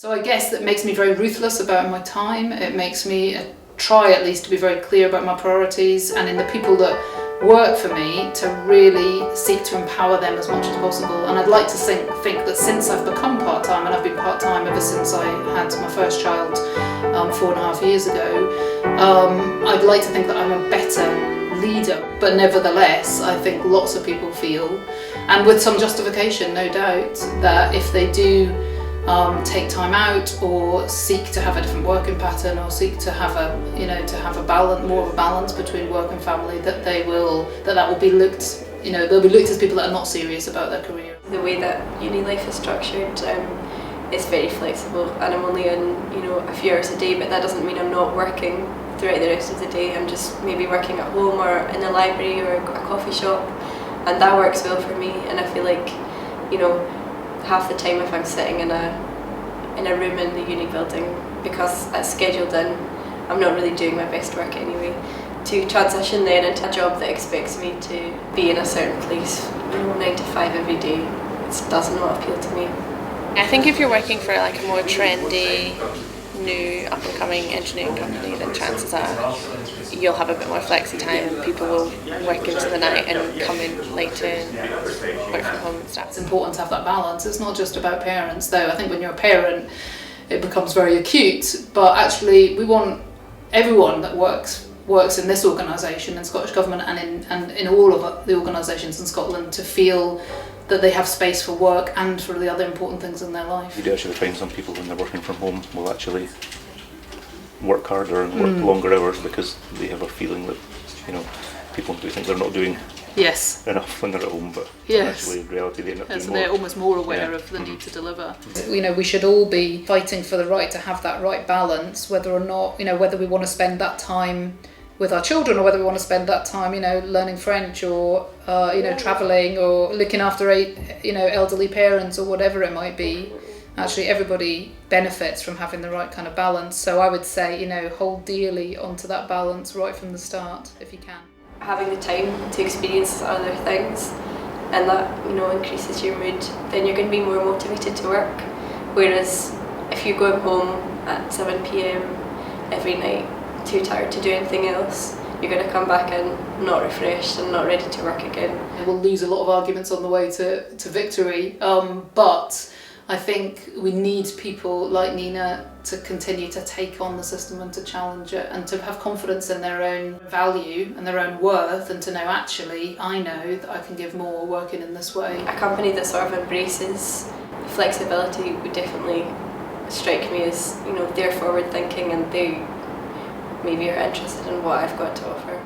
So I guess that makes me very ruthless about my time. It makes me try at least to be very clear about my priorities, and in the people that work for me to really seek to empower them as much as possible. And I'd like to think that since I've become part-time, and I've been part-time ever since I had my first child 4.5 years ago, I'd like to think that I'm a better leader. But nevertheless, I think lots of people feel, and with some justification no doubt, that if they do take time out or seek to have a different working pattern or seek to have a balance, more of a balance between work and family, that will be looked, they'll be looked as people that are not serious about their career. The way that uni life is structured is very flexible, and I'm only in a few hours a day, but that doesn't mean I'm not working throughout the rest of the day. I'm just maybe working at home or in the library or a coffee shop, and that works well for me. And I feel like half the time if I'm sitting in a room in the uni building, because it's scheduled in, I'm not really doing my best work anyway. To transition then into a job that expects me to be in a certain place 9 to 5 every day, it does not appeal to me. I think if you're working for like a more trendy, new up-and-coming engineering company, then chances are you'll have a bit more flexi time. People will work into the night and come in later and work from home and stuff. It's important to have that balance. It's not just about parents, though. I think when you're a parent, it becomes very acute. But actually, we want everyone that works in this organisation, in Scottish Government and in all of the organisations in Scotland, to feel that they have space for work and for the other important things in their life. You do actually find some people when they're working from home will actually work harder and work longer hours because they have a feeling that people do think they're not doing enough when they're at home, but actually in reality they end up doing more. They're almost more aware of the need to deliver. We should all be fighting for the right to have that right balance, whether or not, whether we want to spend that time with our children or whether we want to spend that time, learning French or, travelling or looking after elderly parents or whatever it might be. Actually, everybody benefits from having the right kind of balance. So I would say, hold dearly onto that balance right from the start, if you can. Having the time to experience other things, and that, increases your mood, then you're going to be more motivated to work. Whereas if you're going home at 7 p.m. every night, too tired to do anything else, you're going to come back in not refreshed and not ready to work again. We'll lose a lot of arguments on the way to victory, but I think we need people like Nina to continue to take on the system and to challenge it and to have confidence in their own value and their own worth, and to know, actually, I know that I can give more working in this way. A company that sort of embraces flexibility would definitely strike me as, they're forward thinking and they maybe are interested in what I've got to offer.